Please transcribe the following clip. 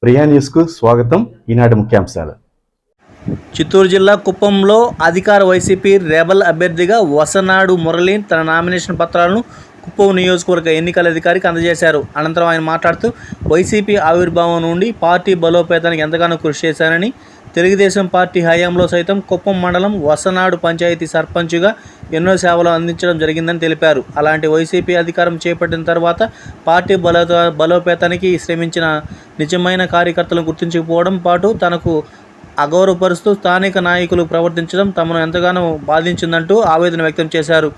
ప్రియా న్యూస్కు స్వాగతం. ఈనాటి ముఖ్యాంశాలు. చిత్తూరు జిల్లా కుప్పంలో అధికార వైసీపీ రెబల్ అభ్యర్థిగా వసనాడు మురళి తన నామినేషన్ పత్రాలను కుప్పం నియోజకవర్గ ఎన్నికల అధికారికి అందజేశారు. అనంతరం ఆయన మాట్లాడుతూ వైసీపీ ఆవిర్భావం నుండి పార్టీ బలోపేతానికి ఎంతగానో కృషి చేశారని, తెలుగుదేశం పార్టీ హయాంలో సైతం కుప్పం మండలం వసనాడు పంచాయతీ సర్పంచ్గా ఎన్నో సేవలు అందించడం జరిగిందని తెలిపారు. అలాంటి వైసీపీ అధికారం చేపట్టిన తర్వాత పార్టీ బలోపేతానికి శ్రమించిన నిజమైన కార్యకర్తలను గుర్తించకపోవడం పాటు తనకు అగౌరవపరుస్తూ స్థానిక నాయకులు ప్రవర్తించడం తమను ఎంతగానో బాధించిందంటూ ఆవేదన వ్యక్తం చేశారు.